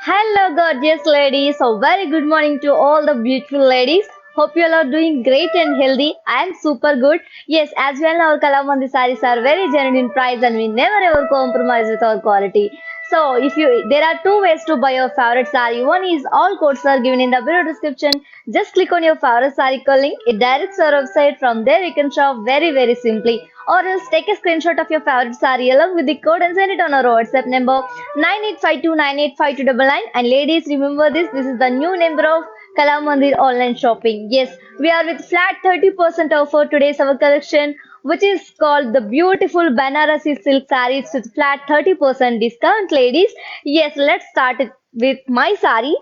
Hello, gorgeous ladies. So, very good morning to all the beautiful ladies. Hope you all are doing great and healthy. I am super good. Yes, as well, our Kalamandi sarees are very genuine in price and we never ever compromise with our quality. So, if you there are two ways to buy your favorite saree. One is all codes are given in the video description. Just click on your favorite saree link. It directs our website. From there, you can shop very simply. Or else take a screenshot of your favorite saree along with the code and send it on our WhatsApp number 9852985299. And ladies, remember this is the new number of Kalamandir online shopping. Yes, we are with flat 30% off for today's our collection, which is called the beautiful Banarasi silk sarees with flat 30% discount, ladies. Yes, let's start it with my saree.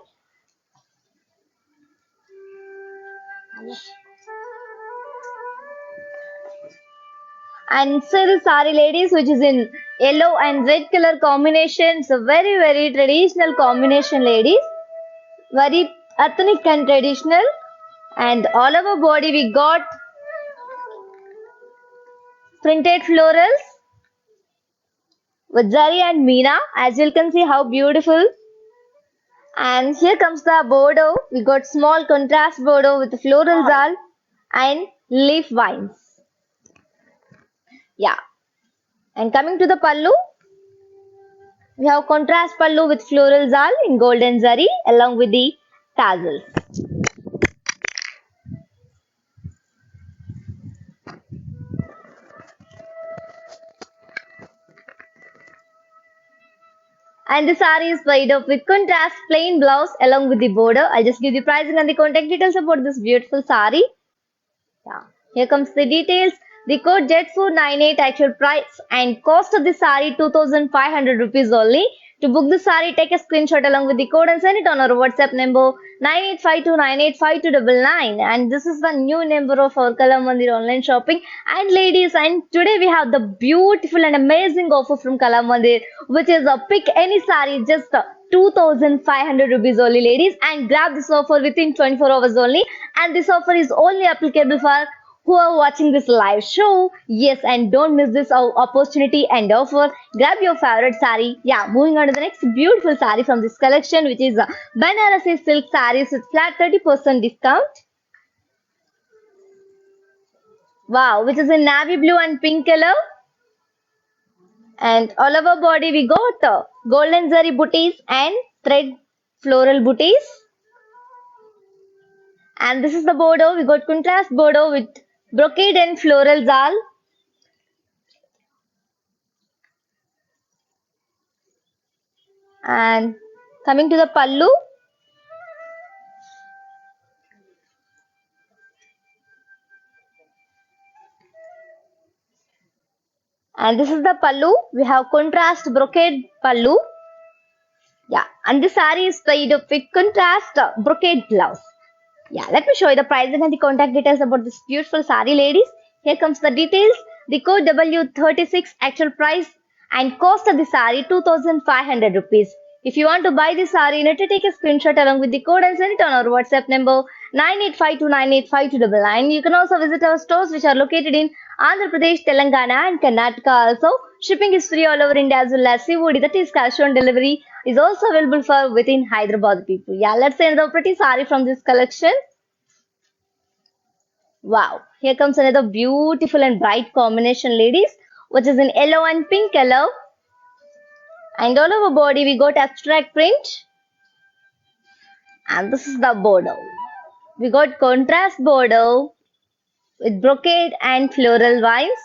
And so the sari ladies, which is in yellow and red color combination. It's a very traditional combination, ladies. Very ethnic and traditional. And all over body we got printed florals with Zari and Meena. As you can see how beautiful. And here comes the bordeaux. We got small contrast bordeaux with floral zal and leaf vines. Yeah. And coming to the pallu, we have contrast pallu with floral zal in golden zari along with the tassels. And the saree is made up with contrast plain blouse along with the border. I'll just give the pricing and the contact details about this beautiful saree. Yeah. Here comes the details. The code JET498 actual price and cost of the saree 2500 rupees only. To book the saree, take a screenshot along with the code and send it on our WhatsApp number 9852985299. And this is the new number of our Kalamandir online shopping. And ladies, and today we have the beautiful and amazing offer from Kalamandir, which is a pick any saree just 2500 rupees only, ladies, and grab this offer within 24 hours only. And this offer is only applicable for who are watching this live show. Yes, and don't miss this opportunity and offer. Grab your favorite saree. Yeah, moving on to the next beautiful saree from this collection, which is Banarasi silk sarees with flat 30% discount. Wow, which is in navy blue and pink color. And all over body we got golden zari booties and thread floral booties. And this is the bordeaux. We got contrast bordeaux with brocade and floral zal. And coming to the pallu. And this is the pallu. We have contrast brocade pallu. Yeah, and this saree is made of with contrast brocade blouse. Yeah, let me show you the pricing and the contact details about this beautiful saree, ladies. Here comes the details. The code W36 actual price and cost of the saree 2500 rupees. If you want to buy this saree, you need to take a screenshot along with the code and send it on our WhatsApp number 9852985299. You can also visit our stores which are located in Andhra Pradesh, Telangana and Karnataka also. Shipping is free all over India as well as COD, that is cash on delivery, is also available for within Hyderabad people. Yeah, let's say another pretty saree from this collection. Wow, here comes another beautiful and bright combination, ladies, which is in yellow and pink color. And all over body we got abstract print. And this is the border. We got contrast border with brocade and floral vines.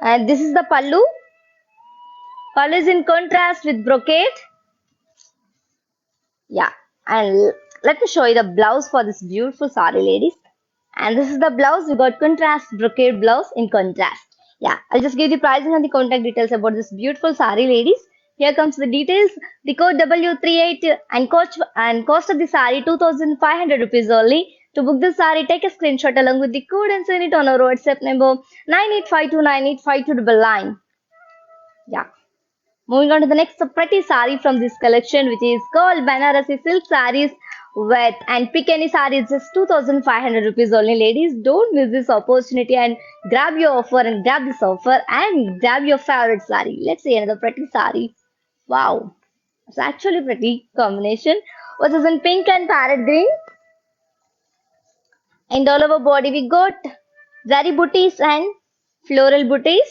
And this is the pallu. Pallu is in contrast with brocade. Yeah, and let me show you the blouse for this beautiful saree, ladies. And this is the blouse. We got contrast brocade blouse in contrast. Yeah, I'll just give the pricing and the contact details about this beautiful saree, ladies. Here comes the details. The code W38 and cost of the saree 2500 rupees only. To book the saree, take a screenshot along with the code and send it on our WhatsApp number 9852985299. Yeah. Moving on to the next pretty saree from this collection, which is called Banarasi silk sarees with and pick any saree. It's just 2500 rupees only, ladies. Don't miss this opportunity and grab your offer and grab this offer and grab your favorite saree. Let's see another pretty saree. Wow, it's actually pretty combination. Which is in pink and parrot green. And all over body we got zari booties and floral booties.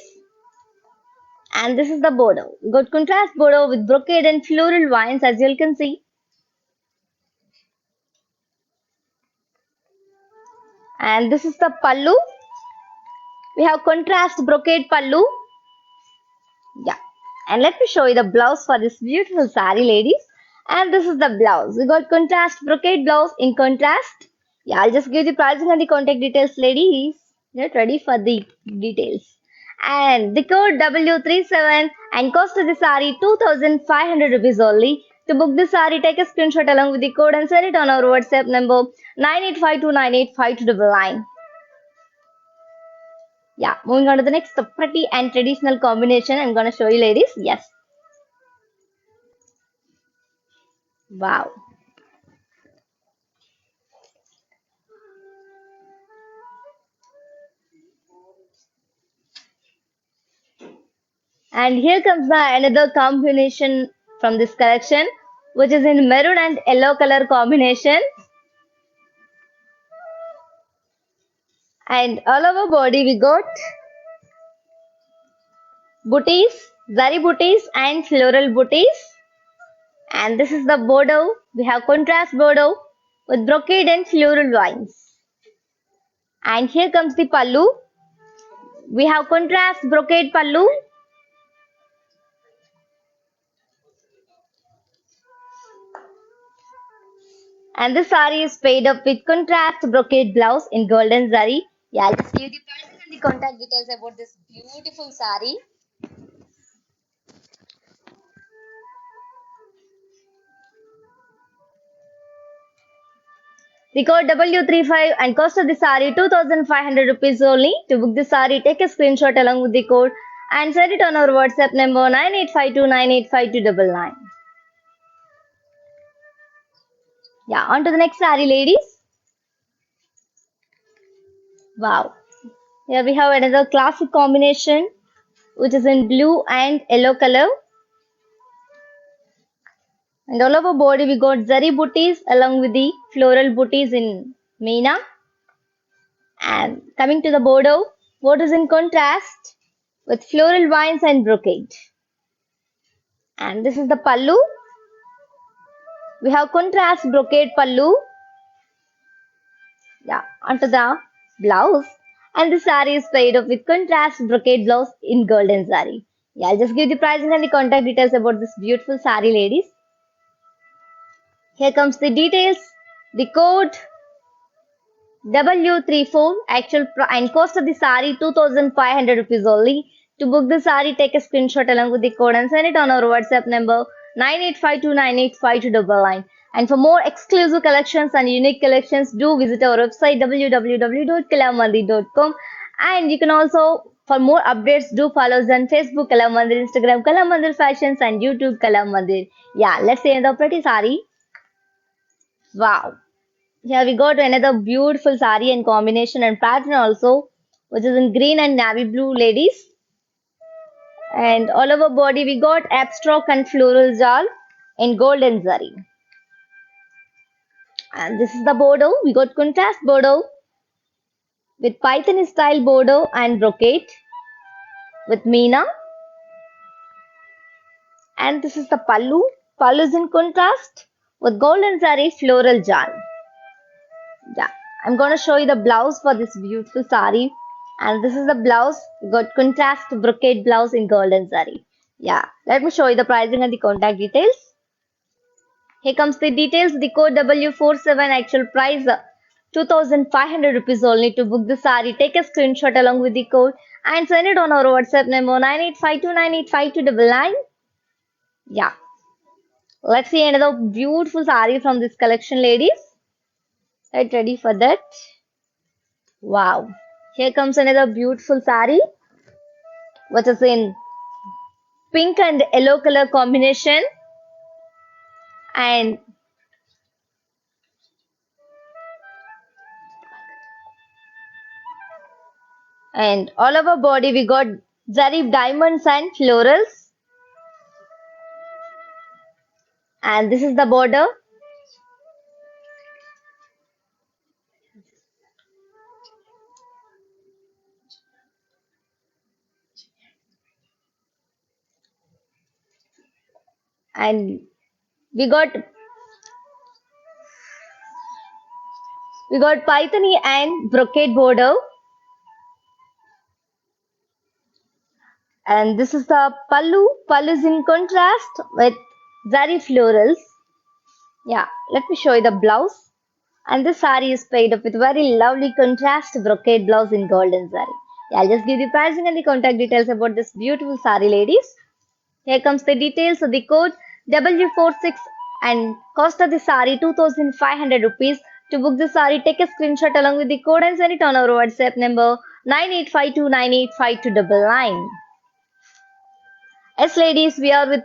And this is the border. We got contrast border with brocade and floral vines, as you can see. And this is the pallu. We have contrast brocade pallu. Yeah. And let me show you the blouse for this beautiful sari, ladies. And this is the blouse. We got contrast brocade blouse in contrast. Yeah, I'll just give the pricing and the contact details, ladies. Get ready for the details. And the code W37 and cost of the sari 2500 rupees only. To book the sari, take a screenshot along with the code and send it on our WhatsApp number 9852985299. Yeah, moving on to the next pretty and traditional combination. I'm gonna show you, ladies. Yes. Wow. And here comes the another combination from this collection, which is in maroon and yellow color combination. And all over body we got booties, zari booties and floral booties. And this is the bordeaux. We have contrast bordeaux with brocade and floral vines. And here comes the pallu. We have contrast brocade pallu. And the sari is paid up with contrast brocade blouse in golden zari. Yeah, I'll just give the pricing and the contact details about this beautiful sari. The code W35 and cost of the sari 2500 rupees only. To book the sari, take a screenshot along with the code and send it on our WhatsApp number 9852985299. Yeah, on to the next sari, ladies. Wow. Here we have another classic combination, which is in blue and yellow color. And all over body we got zari booties along with the floral booties in Meena. And coming to the bordeaux, what is in contrast with floral vines and brocade. And this is the pallu. We have contrast brocade pallu. Yeah, onto the blouse. And the sari is paired up with contrast brocade blouse in golden sari. Yeah, I'll just give the pricing and the contact details about this beautiful sari, ladies. Here comes the details. The code W34 actual and cost of the sari 2500 rupees only. To book the sari, take a screenshot along with the code and send it on our WhatsApp number 9852985299. And for more exclusive collections and unique collections, do visit our website www.kalamandir.com. And you can also, for more updates, do follow us on Facebook Kalamandir, Instagram Kalamandir Fashions, and YouTube Kalamandir. Yeah, let's see another pretty sari. Wow. Here we got another beautiful sari and combination and pattern also, which is in green and navy blue, ladies. And all over body we got abstract and floral jal in golden zari. And this is the bordeaux. We got contrast bordeaux with python style bordeaux and brocade with Meena. And this is the pallu. Pallu is in contrast with golden zari floral jal. Yeah, I'm gonna show you the blouse for this beautiful sari. And this is the blouse. We got contrast brocade blouse in golden zari. Yeah, let me show you the pricing and the contact details. Here comes the details. The code W47 actual price 2500 rupees only. To book the sari, take a screenshot along with the code and send it on our WhatsApp number 9852985299. Yeah, let's see another beautiful sari from this collection, ladies. Get ready for that. Wow. Here comes another beautiful sari, which is in pink and yellow color combination. And And all over body we got zari diamonds and florals. And this is the border. And we got Pythony and brocade border. And this is the pallu. Pallu is in contrast with zari florals. Yeah, let me show you the blouse. And this saree is paired up with very lovely contrast brocade blouse in golden zari. Yeah, I'll just give the pricing and the contact details about this beautiful saree, ladies. Here comes the details of the code W46 and cost of the saree 2500 rupees. To book the saree, take a screenshot along with the code and send it on our WhatsApp number 9852985299. Yes, ladies, we are with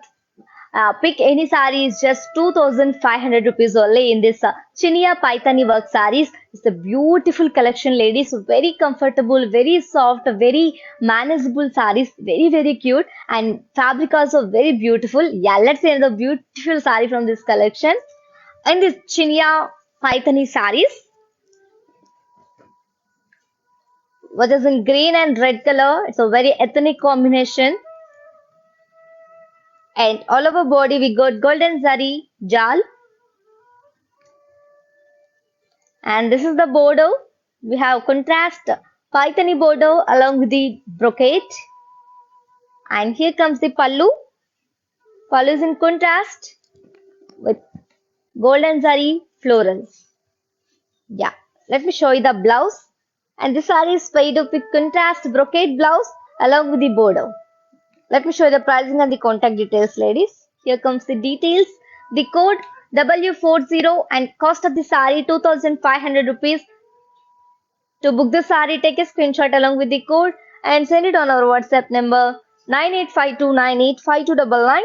pick any saree is just 2500 rupees only in this Chinia Paithani work sarees. It's a beautiful collection, ladies. Very comfortable, very soft, very manageable sarees. Very cute and fabric also very beautiful. Yeah, let's see the beautiful saree from this collection. And this Chinia Paithani sarees, which is in green and red color. It's a very ethnic combination. And all over body we got golden zari jal. And this is the border. We have contrast Paithani border along with the brocade. And here comes the pallu. Pallu is in contrast with golden zari florals. Yeah, let me show you the blouse. And this saree is paired up with contrast brocade blouse along with the border. Let me show you the pricing and the contact details, ladies. Here comes the details. The code W40 and cost of the saree 2500 rupees. To book the saree, take a screenshot along with the code and send it on our WhatsApp number 9852985299.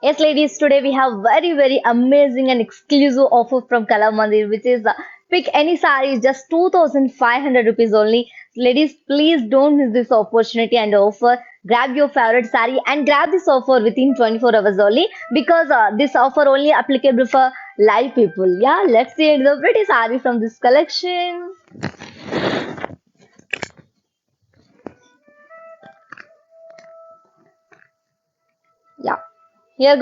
Yes, ladies, today we have very amazing and exclusive offer from Kalamandir, which is pick any saree just 2500 rupees only. Ladies, please don't miss this opportunity and offer. Grab your favorite saree and grab this offer within 24 hours only, because this offer only applicable for live people. Yeah, let's see the pretty saree from this collection. Yeah. Here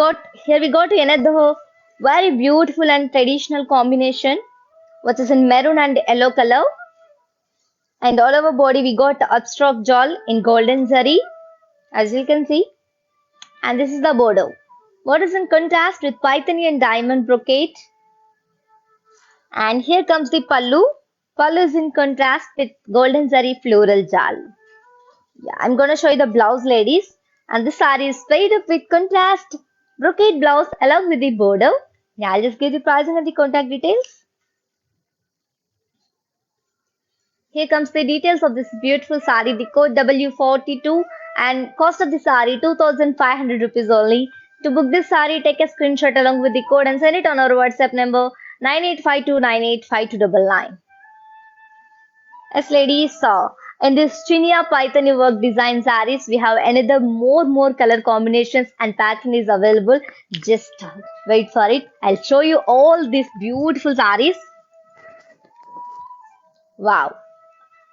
we got another very beautiful and traditional combination, which is in maroon and yellow color. And all over body we got upstroke jewel in golden zari, as you can see. And this is the border. What is in contrast with Paithani and diamond brocade. And here comes the pallu. Pallu is in contrast with golden zari floral jal. Yeah, I'm gonna show you the blouse, ladies. And this saree is paired up with contrast brocade blouse along with the border. Yeah, I'll just give the pricing and the contact details. Here comes the details of this beautiful saree. The code W42 and cost of the saree 2500 rupees only. To book this saree, take a screenshot along with the code and send it on our WhatsApp number 9852985299. Yes, ladies, in this Chinia Paithani work design sarees, we have another more color combinations and pattern is available. Just wait for it. I'll show you all these beautiful sarees. Wow.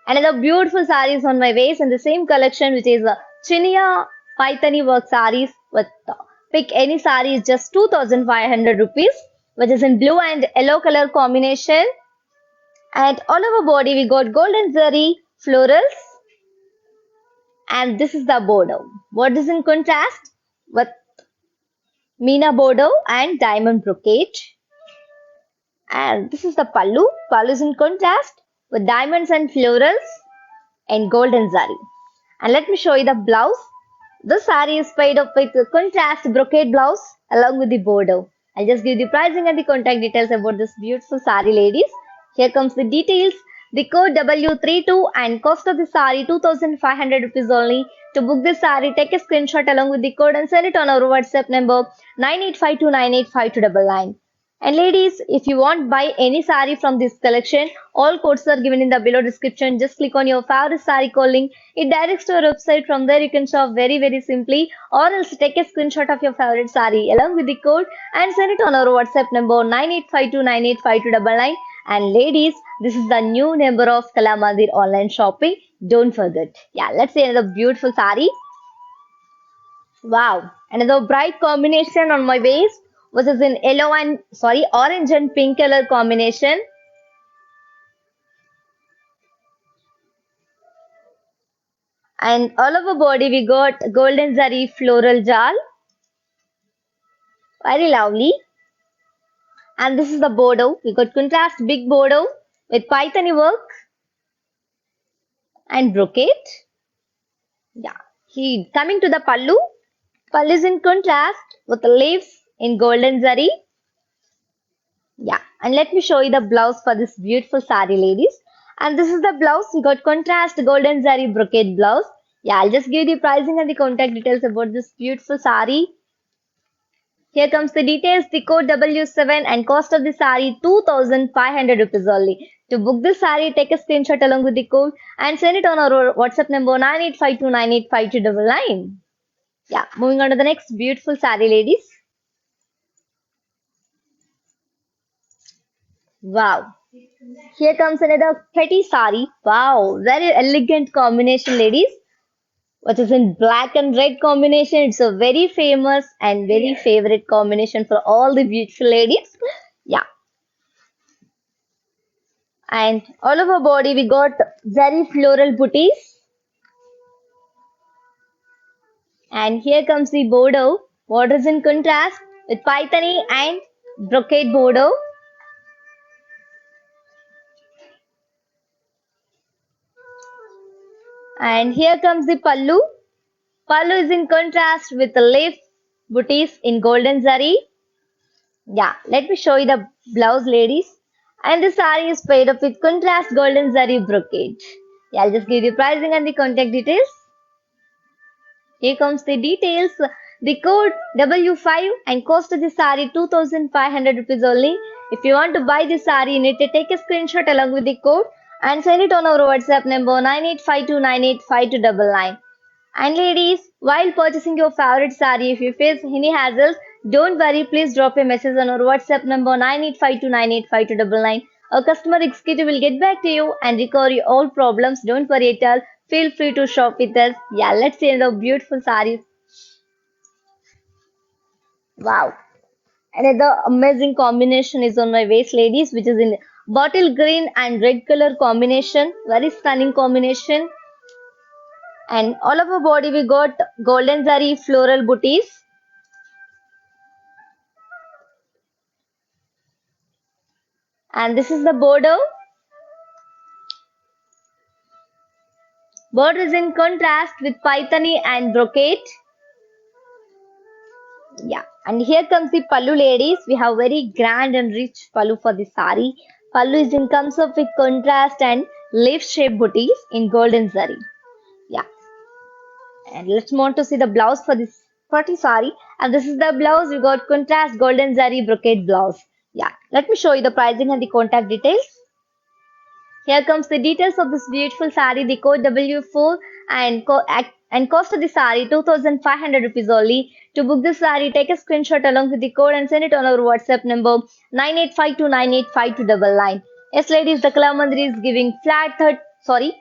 Another beautiful sarees on my waist in the same collection, which is Chinia Paithani work sarees with pick any saree is just 2500 rupees, which is in blue and yellow color combination. And all over body we got golden zari florals. And this is the border. What is in contrast with Meena border and diamond brocade. And this is the pallu. Pallu is in contrast with diamonds and florals and golden zari. And let me show you the blouse. This saree is paired up with a contrast brocade blouse along with the border. I'll just give the pricing and the contact details about this beautiful saree, ladies. Here comes the details. The code W32 and cost of the saree 2500 rupees only. To book this saree, take a screenshot along with the code and send it on our WhatsApp number 9852985299. And ladies, if you want buy any sari from this collection, all codes are given in the below description. Just click on your favorite sari code link. It directs to our website. From there you can shop very simply, or else take a screenshot of your favorite sari along with the code and send it on our WhatsApp number 9852985299. And ladies, this is the new number of Kalamandir online shopping. Don't forget. Yeah, let's see another beautiful sari. Wow, another bright combination on my waist, which is in orange and pink color combination. And all over body we got golden zari floral jal, very lovely. And this is the bordeaux. We got contrast big bordeaux with pythony work and brocade. Yeah, he coming to the pallu. Pallu is in contrast with the leaves in golden zari. Yeah, and let me show you the blouse for this beautiful sari, ladies. And this is the blouse. We got contrast golden zari brocade blouse. Yeah, I'll just give you the pricing and the contact details about this beautiful sari. Here comes the details. The code W7 and cost of the sari 2,500 rupees only. To book this sari, take a screenshot along with the code and send it on our WhatsApp number 9852985299. Yeah, moving on to the next beautiful sari, ladies. Wow. Here comes another pretty sari. Wow, very elegant combination, ladies. Which is in black and red combination. It's a very famous and very favorite combination for all the beautiful ladies. Yeah, and all over body we got very floral booties. And here comes the bordeaux. Borders in contrast with pythony and brocade bordeaux. And here comes the pallu. Pallu is in contrast with the leaf booties in golden zari. Yeah, let me show you the blouse, ladies. And the sari is paired up with contrast golden zari brocade. Yeah, I'll just give you pricing and the contact details. Here comes the details. The code W5 and cost of the sari 2,500 rupees only. If you want to buy the sari, you need to take a screenshot along with the code and send it on our WhatsApp number 9852985299. And ladies, while purchasing your favorite sari, if you face any hassles, don't worry, please drop a message on our WhatsApp number 9852985299. Our customer executive will get back to you and recover your all problems. Don't worry at all. Feel free to shop with us. Yeah, let's see the beautiful saris. Wow. Another amazing combination is on my waist, ladies, which is in bottle green and red color combination. Very stunning combination. And all over body we got golden zari floral booties. And this is the border. Border is in contrast with pythony and brocade. Yeah, and here comes the pallu, ladies. We have very grand and rich pallu for the sari. Pallu is in comes up with contrast and leaf shaped booties in golden zari. Yeah, and let's move on to see the blouse for this pretty sari. And this is the blouse. We got contrast golden zari brocade blouse. Yeah, let me show you the pricing and the contact details. Here comes the details of this beautiful sari. The code W4 and cost of the sari 2,500 rupees only. To book this sari, take a screenshot along with the code and send it on our WhatsApp number 9852985299. Yes, ladies, the Kalamandir is giving flat third. Sorry,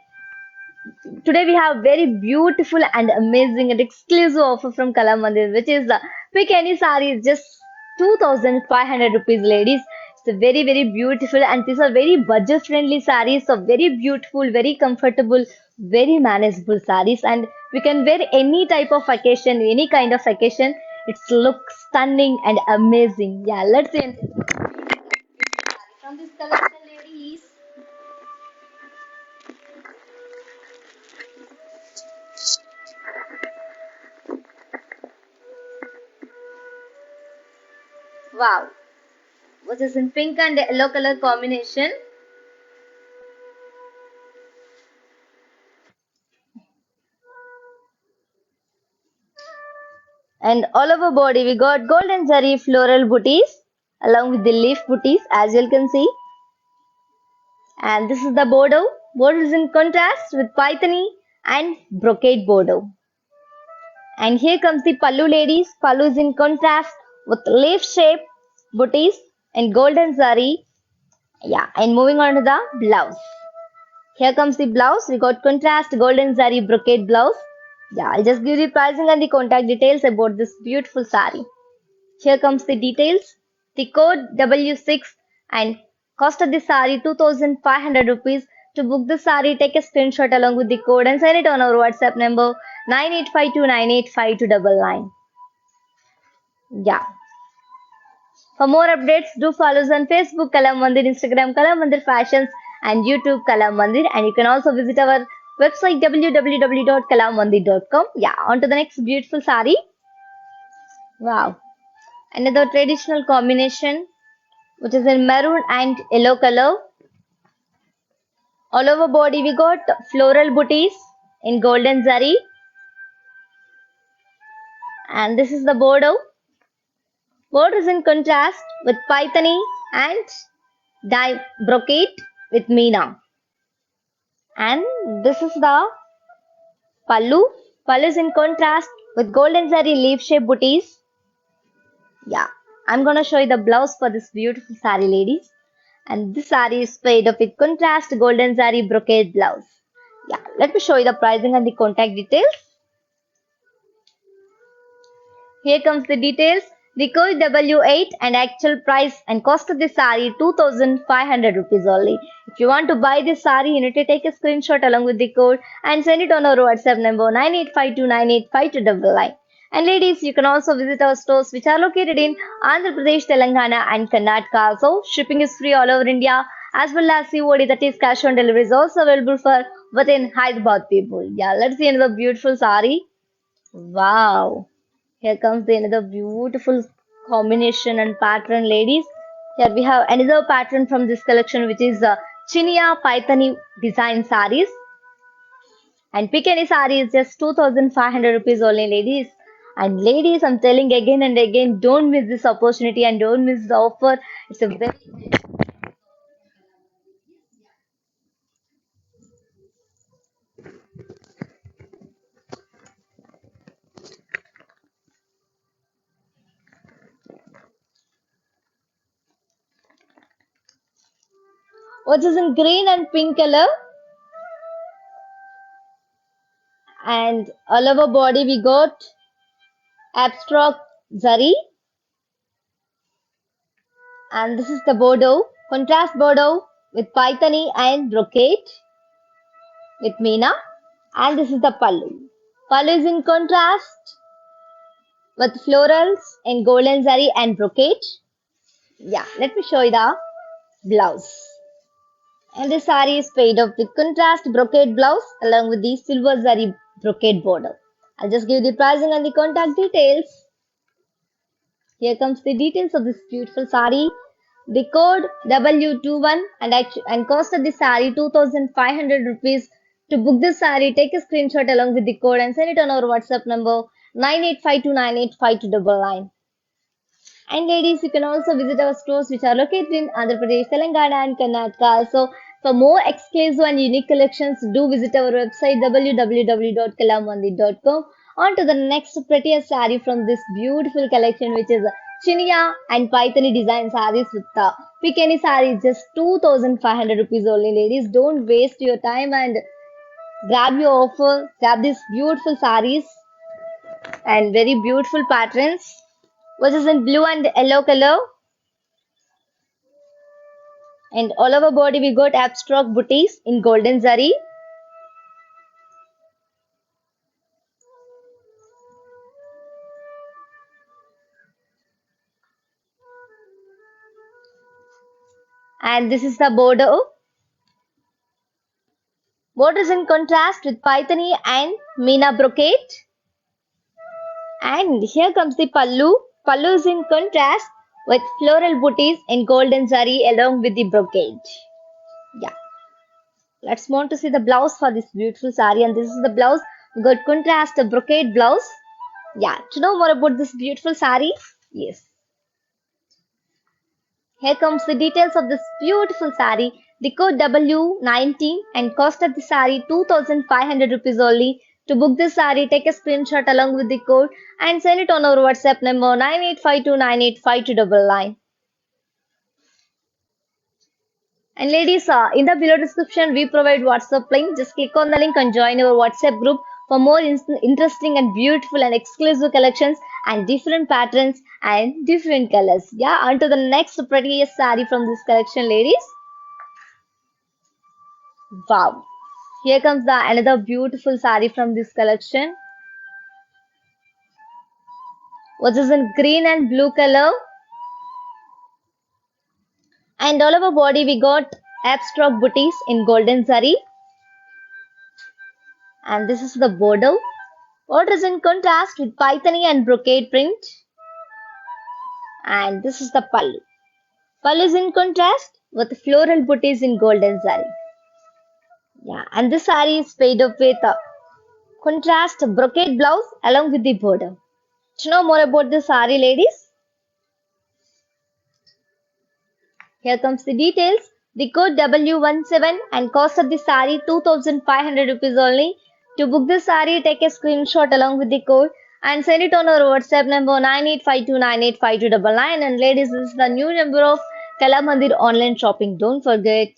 today we have very beautiful and amazing and exclusive offer from Kalamandir, which is the pick any sari is just 2,500 rupees, ladies. It's a very beautiful and these are very budget friendly saris. So very beautiful, very comfortable, very manageable saris, and we can wear any type of occasion, any kind of occasion. It's look stunning and amazing. Yeah, let's see from this collection, ladies. Wow, which is in pink and yellow color combination. And all over body we got golden zari floral booties along with the leaf booties, as you can see. And this is the border. Border is in contrast with Pythony and brocade border. And here comes the pallu, ladies. Pallu is in contrast with leaf shape booties and golden zari. Yeah, and moving on to the blouse. Here comes the blouse. We got contrast golden zari brocade blouse. Yeah, I'll just give you pricing and the contact details about this beautiful sari. Here comes the details. The code W6 and cost of the sari 2500 rupees. To book the sari, take a screenshot along with the code and send it on our WhatsApp number 9852985299. Yeah. For more updates, do follow us on Facebook Kala Mandir, Instagram Kala Mandir Fashions, and YouTube Kala Mandir. And you can also visit our website www.kalamandir.com. Yeah, on to the next beautiful sari. Wow. Another traditional combination which is in maroon and yellow color. All over body we got floral booties in golden zari. And this is the border. Border is in contrast with Pythony and dye brocade with Meena. And this is the pallu. Pallu is in contrast with golden zari leaf shape booties. Yeah, I'm gonna show you the blouse for this beautiful sari, ladies. And this sari is made of with contrast golden zari brocade blouse. Yeah, let me show you the pricing and the contact details. Here comes the details. The code W8 and actual price and cost of this sari 2500 rupees only. If you want to buy this sari, you need to take a screenshot along with the code and send it on our WhatsApp number 9852985299. And ladies, you can also visit our stores which are located in Andhra Pradesh, Telangana and Karnataka. So shipping is free all over India, as well as COD, that is cash on delivery, is also available for within Hyderabad people. Yeah, let's see another beautiful sari. Wow. Here comes the another beautiful combination and pattern, ladies. Here we have another pattern from this collection, which is Chinia Paithani design saris. And pick any sari is just 2500 rupees only, ladies. And ladies, I'm telling again and again, don't miss this opportunity and don't miss the offer. It's a very which is in green and pink color. And all over body we got abstract zari. And this is the bordeaux, contrast bordeaux with Pythony and brocade with Meena. And this is the pallu. Pallu is in contrast with florals in golden zari and brocade. Yeah, let me show you the blouse. And this sari is made of with contrast brocade blouse along with the silver zari brocade border. I'll just give the pricing and the contact details. Here comes the details of this beautiful sari. The code W21 and cost of the sari 2500 rupees. To book this sari, take a screenshot along with the code and send it on our WhatsApp number 9852985299. And ladies, you can also visit our stores which are located in Andhra Pradesh, Telangana and Karnataka. So for more exclusive and unique collections, do visit our website www.kalamandir.com. On to the next prettiest saree from this beautiful collection, which is Chinia and Pythony design sarees with pick any saree, just 2500 rupees only, ladies. Don't waste your time and grab your offer. Grab these beautiful sarees and very beautiful patterns, which is in blue and yellow color. And all over body we got abstract booties in golden zari. And this is the border. Border is in contrast with Pythony and Meena brocade. And here comes the pallu. Pallu is in contrast with floral booties in golden zari along with the brocade. Yeah. Let's want to see the blouse for this beautiful sari. And this is the blouse. We got contrast brocade blouse. Yeah. To know more about this beautiful sari, yes. Here comes the details of this beautiful sari. The code W19 and cost of the sari 2500 rupees only. To book this sari, take a screenshot along with the code and send it on our WhatsApp number 9852985299. And ladies, in the below description, we provide WhatsApp link. Just click on the link and join our WhatsApp group for more interesting and beautiful and exclusive collections and different patterns and different colors. Yeah, on to the next prettiest saree from this collection, ladies. Wow. Here comes the another beautiful saree from this collection, which is in green and blue color. And all over body we got abstract booties in golden zari. And this is the border. Border is in contrast with paithani and brocade print. And this is the pallu. Pallu is in contrast with floral booties in golden zari. Yeah, and this saree is paid up with a contrast brocade blouse along with the border. To know more about this saree, ladies, here comes the details. The code W17 and cost of the saree 2500 rupees only. To book this saree, take a screenshot along with the code and send it on our WhatsApp number 9852985299. And ladies, this is the new number of Kalamandir online shopping. Don't forget.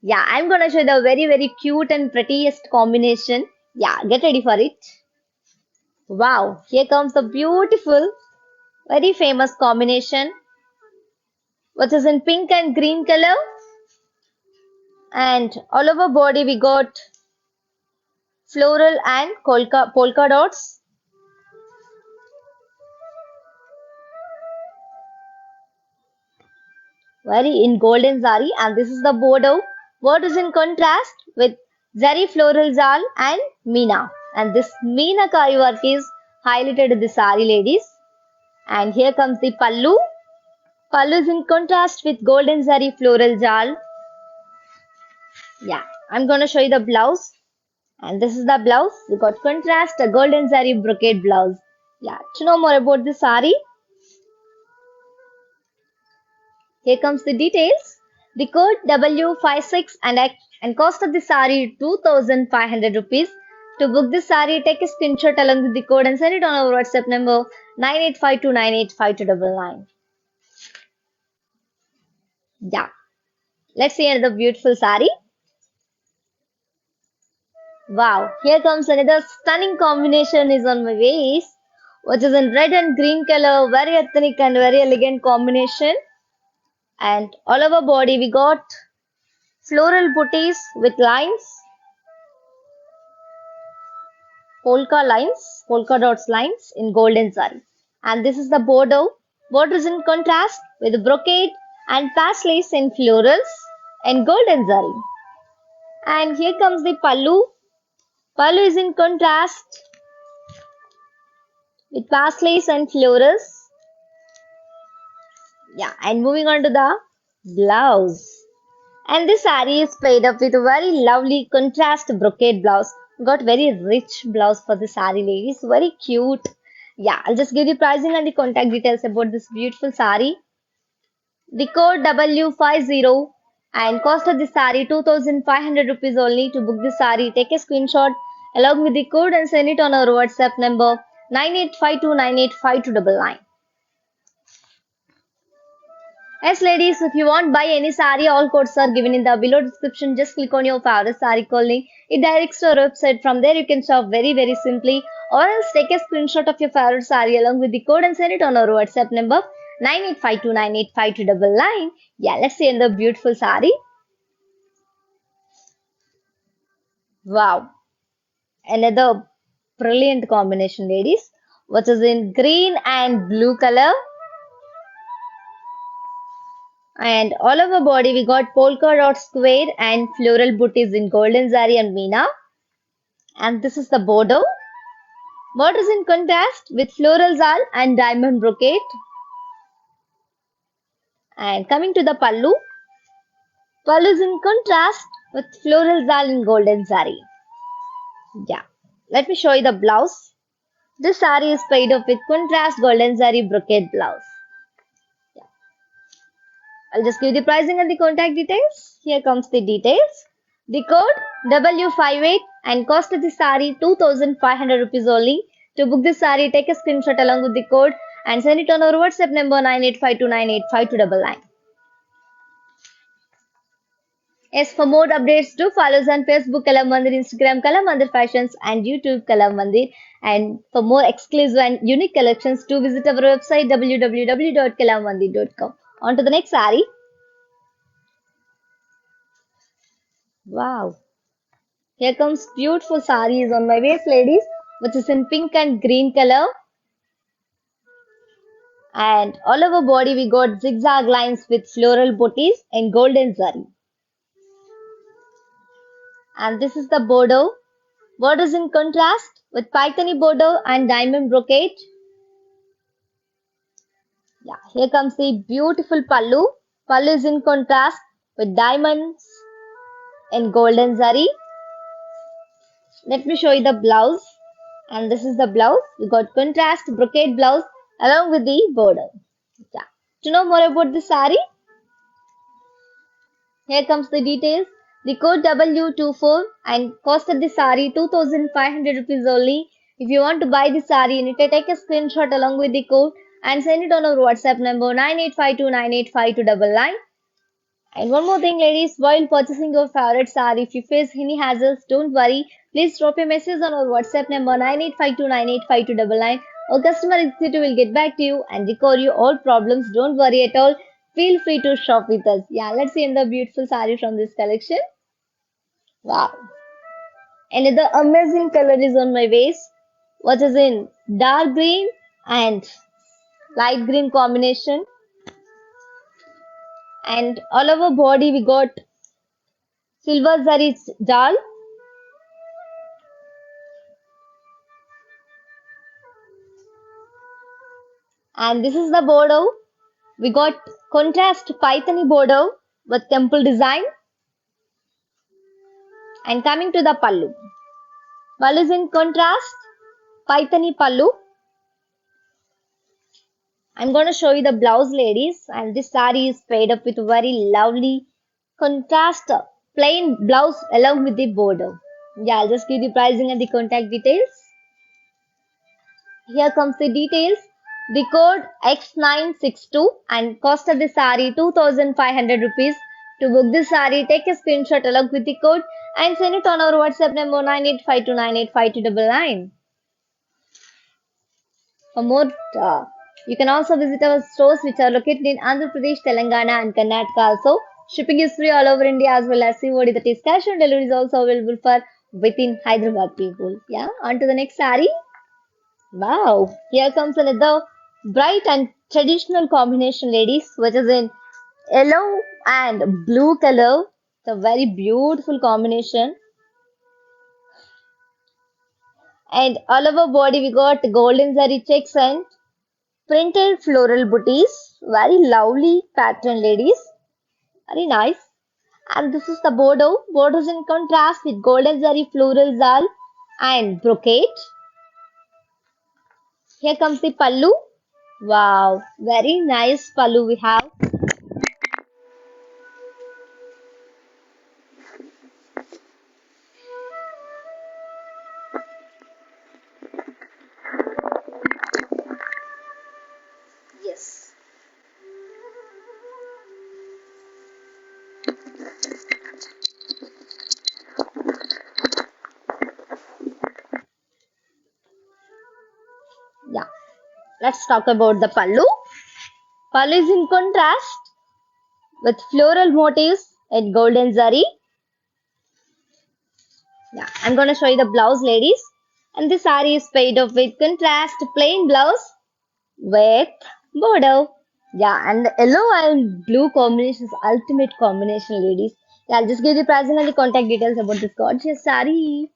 Yeah, I'm gonna show the very cute and prettiest combination. Yeah, get ready for it. Wow, here comes the beautiful, very famous combination, which is in pink and green color. And all over body we got floral and polka dots. Very in golden zari, and this is the border. Border is in contrast with zari floral zal and meena. And this meena kari work is highlighted in the sari, ladies. And here comes the pallu. Pallu is in contrast with golden zari floral zal. Yeah, I'm gonna show you the blouse. And this is the blouse. We got contrast, a golden zari brocade blouse. Yeah, to know more about the sari, here comes the details. The code W56 and cost of the sari 2500 rupees. To book this sari, take a screenshot along with the code and send it on our WhatsApp number 9852985299. Yeah, let's see another beautiful sari. Wow, here comes another stunning combination is on my waist, which is in red and green color, very ethnic and very elegant combination. And all over body we got floral booties with lines, polka dots lines in golden zari. And this is the border. Border is in contrast with brocade and paisleys in florals and golden zari. And here comes the pallu. Pallu is in contrast with paisleys and florals. Yeah, and moving on to the blouse. And this saree is played up with a very lovely contrast brocade blouse. Got very rich blouse for the saree, ladies. Very cute. Yeah, I'll just give the pricing and the contact details about this beautiful saree. The code W50 and cost of the saree 2500 rupees only. To book the saree, take a screenshot along with the code and send it on our WhatsApp number 9852985299. Yes, ladies, if you want buy any sari, all codes are given in the below description. Just click on your favorite sari code link. It directs to our website. From there, you can shop very simply. Or else take a screenshot of your favorite sari along with the code and send it on our WhatsApp number 9852985299. Yeah, let's see another beautiful sari. Wow, another brilliant combination, ladies, which is in green and blue color. And all over body we got polka dot square and floral booties in golden zari and meena. And this is the border. Border is in contrast with floral zal and diamond brocade. And coming to the pallu. Pallu is in contrast with floral zal in golden zari. Yeah, let me show you the blouse. This sari is played up with contrast golden zari brocade blouse. I'll just give the pricing and the contact details. Here comes the details. The code W58 and cost of the sari 2500 rupees only. To book the sari, take a screenshot along with the code and send it on our WhatsApp number 9852985299. Yes, for more updates, do follow us on Facebook Kala Mandir, Instagram Kala Mandir Fashions, and YouTube Kala Mandir. And for more exclusive and unique collections, do visit our website www.kalamandir.com. On to the next sari. Wow. Here comes beautiful saris on my waist, ladies, which is in pink and green color. And all over body we got zigzag lines with floral booties and golden zari. And this is the border. Borders in contrast with pythony border and diamond brocade. Yeah, here comes the beautiful pallu. Pallu is in contrast with diamonds and golden zari. Let me show you the blouse. And this is the blouse. We got contrast brocade blouse along with the border. Yeah. To know more about the sari, here comes the details. The code W24 and cost of the sari 2500 rupees only. If you want to buy the sari, you need to take a screenshot along with the code and send it on our WhatsApp number 9852985299. And one more thing, ladies, while purchasing your favorite sari, if you face any hassles, don't worry. Please drop a message on our WhatsApp number 9852985299. Our customer executive will get back to you and record you all problems. Don't worry at all. Feel free to shop with us. Yeah, let's see the beautiful sari from this collection. Wow. Another amazing color is on my waist, which is in dark green and light green combination. And all over body we got silver zari jal. And this is the border. We got contrast pythony border with temple design. And coming to the pallu. Pallu is in contrast pythony pallu. I'm going to show you the blouse, ladies. And this sari is paired up with very lovely contrast plain blouse along with the border. Yeah, I'll just give the pricing and the contact details. Here comes the details. The code X962 and cost of the sari 2500 rupees. To book this sari, take a screenshot along with the code and send it on our WhatsApp number 9852985299. For more, you can also visit our stores which are located in Andhra Pradesh, Telangana and Karnataka also. Shipping is free all over India as well as COD, that is cash on delivery is also available for within Hyderabad people. Yeah, on to the next sari. Wow, here comes another bright and traditional combination, ladies, which is in yellow and blue color. It's a very beautiful combination. And all over body we got golden zari checks and printed floral booties. Very lovely pattern, ladies. Very nice. And this is the border. Borders in contrast with golden zari floral zal and brocade. Here comes the pallu. Wow, very nice pallu we have. Yes. Yeah. Let's talk about the pallu. Pallu is in contrast with floral motifs and golden zari. Yeah, I'm gonna show you the blouse, ladies. And this saree is made of with contrast plain blouse with border. Yeah, and the yellow and blue combination is ultimate combination, ladies. Yeah, I'll just give the pricing and the contact details about this gorgeous saree.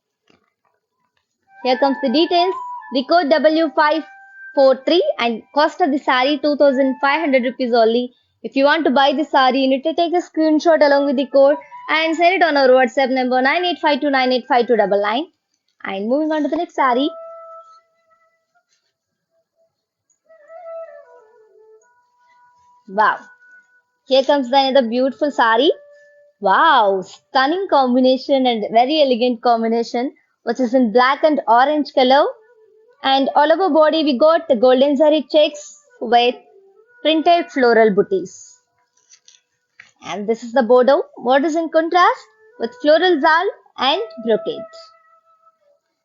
Here comes the details. The code W543 and cost of the saree 2500 rupees only. If you want to buy the saree, you need to take a screenshot along with the code and send it on our WhatsApp number 9852985299. And moving on to the next saree. Wow. Here comes the another beautiful sari. Wow, stunning combination and very elegant combination, which is in black and orange color. And all over body we got the golden zari checks with printed floral booties. And this is the border. What is in contrast with floral zal and brocade.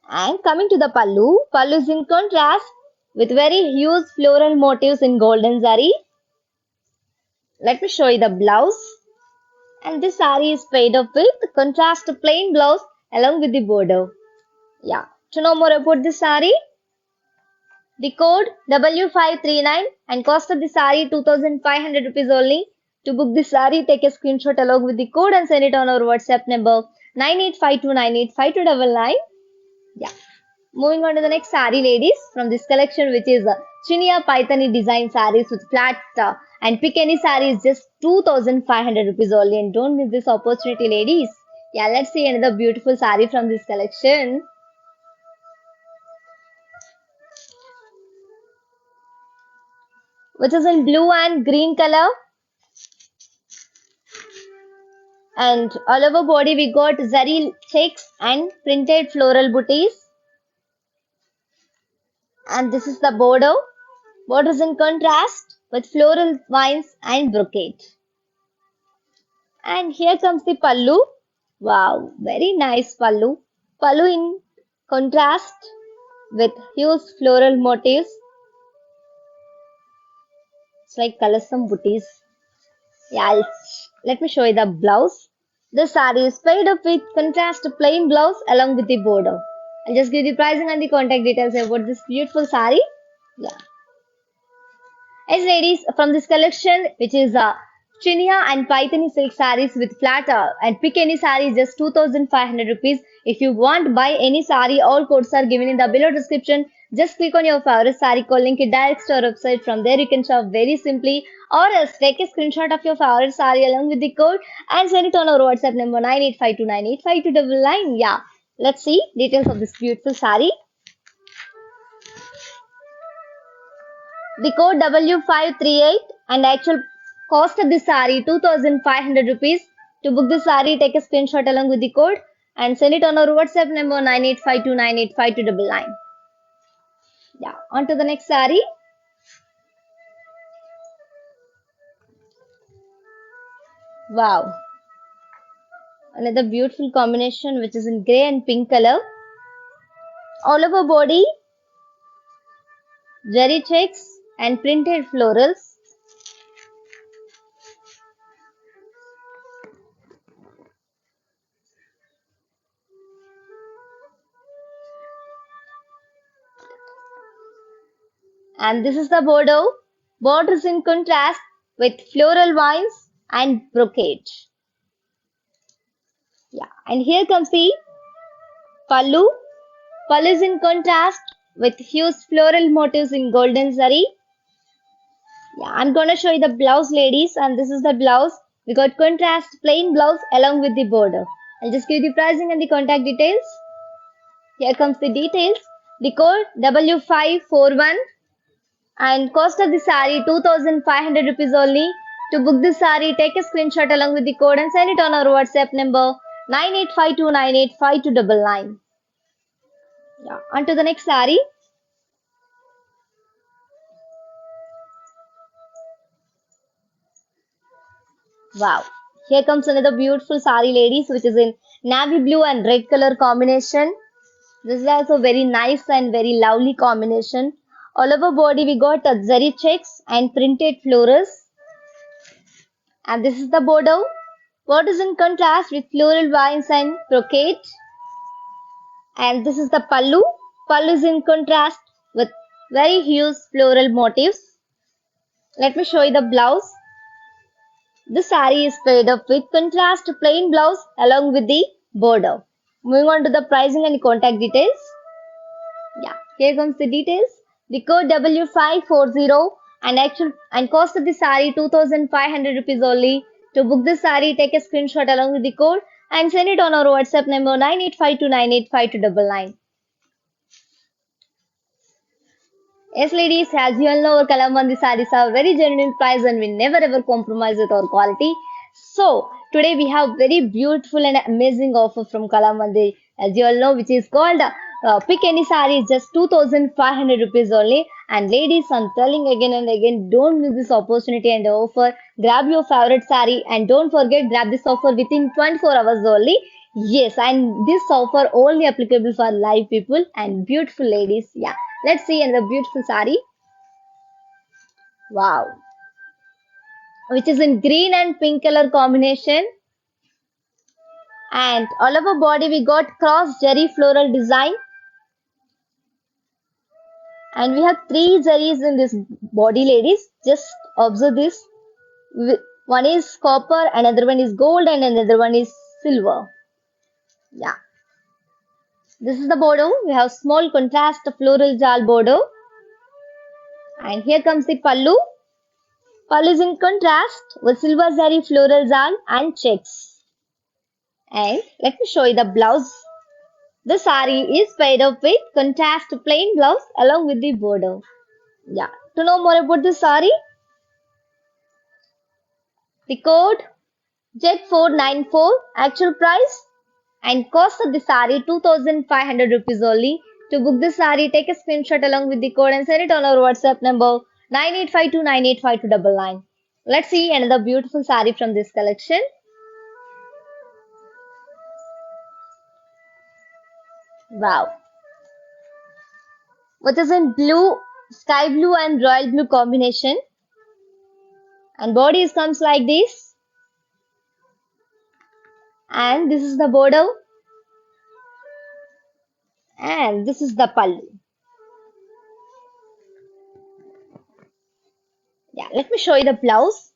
And coming to the pallu, pallu is in contrast with very huge floral motifs in golden zari. Let me show you the blouse. And this sari is paired up with contrast plain blouse along with the border. Yeah. To know more about this sari, the code W539 and cost of the sari 2500 rupees only. To book this sari, take a screenshot along with the code and send it on our WhatsApp number 9852985299. Yeah. Moving on to the next sari, ladies, from this collection, which is Chinia Paithani design saris with flat and pick any sari is just 2500 rupees only. And don't miss this opportunity, ladies. Yeah, let's see another beautiful sari from this collection, which is in blue and green color. And all over body we got zari checks and printed floral booties. And this is the border. Border is in contrast with floral vines and brocade. And here comes the pallu. Wow, very nice pallu. Pallu in contrast with huge floral motifs. It's like colorsome booties. Yeah, let me show you the blouse. This saree is paired up with contrast plain blouse along with the border. I'll just give the pricing and the contact details about this beautiful saree. Yeah. Yes, ladies, from this collection, which is Chinia and Paithani silk sarees with flat and pick any saree just 2500 rupees. If you want buy any saree, all codes are given in the below description. Just click on your favorite saree code link, it directs to our website. From there, you can shop very simply, or else take a screenshot of your favorite saree along with the code and send it on our WhatsApp number 9852985299. Yeah, let's see details of this beautiful saree. The code W538 and actual cost of the sari 2500 rupees. To book the sari, take a screenshot along with the code and send it on our WhatsApp number 9852985299. Yeah, on to the next sari. Wow, another beautiful combination which is in grey and pink color. All over body, jerry checks and printed florals. And this is the border. Border is in contrast with floral vines and brocade. Yeah, and here comes the pallu. Pallu is in contrast with huge floral motifs in golden zari. Yeah, I'm gonna show you the blouse, ladies, and this is the blouse. We got contrast plain blouse along with the border. I'll just give you the pricing and the contact details. Here comes the details. The code W541 and cost of the sari 2500 rupees only. To book this sari, take a screenshot along with the code and send it on our WhatsApp number 9852985299. Yeah, on to the next sari. Wow, here comes another beautiful sari, ladies, which is in navy blue and red color combination. This is also very nice and very lovely combination. All over body we got zari checks and printed florals. And this is the border. Border is in contrast with floral vines and brocade. And this is the pallu. Pallu is in contrast with very huge floral motifs. Let me show you the blouse. The saree is paired up with contrast plain blouse along with the border. Moving on to the pricing and contact details. Yeah, here comes the details. The code W540 and cost of the saree 2500 rupees only. To book this saree, take a screenshot along with the code and send it on our WhatsApp number 9852985299. Yes, ladies, as you all know, our Kalamandi sarees are very genuine price and we never ever compromise with our quality. So, today we have very beautiful and amazing offer from Kalamandi, as you all know, which is called Pick Any Saree, just 2500 rupees only. And ladies, I'm telling again and again, don't miss this opportunity and offer. Grab your favorite saree and don't forget, grab this offer within 24 hours only. Yes, and this offer only applicable for live people and beautiful ladies. Yeah, let's see another beautiful sari. Wow, which is in green and pink color combination. And all over body we got cross jerry floral design. And we have three jerrys in this body, ladies. Just observe this. One is copper, another one is gold, and another one is silver. Yeah, this is the border. We have small contrast floral jal border. And here comes the pallu. Pallu is in contrast with silver zari floral zal and checks. And let me show you the blouse. The sari is paired up with contrast plain blouse along with the border. Yeah. To know more about the sari, the code Z494, actual price and cost of the sari 2500 rupees only. To book the sari, take a screenshot along with the code and send it on our WhatsApp number 9852985299. Let's see another beautiful sari from this collection. Wow. Which is in blue, sky blue and royal blue combination. And bodies comes like this. And this is the border. And this is the pallu. Yeah, let me show you the blouse.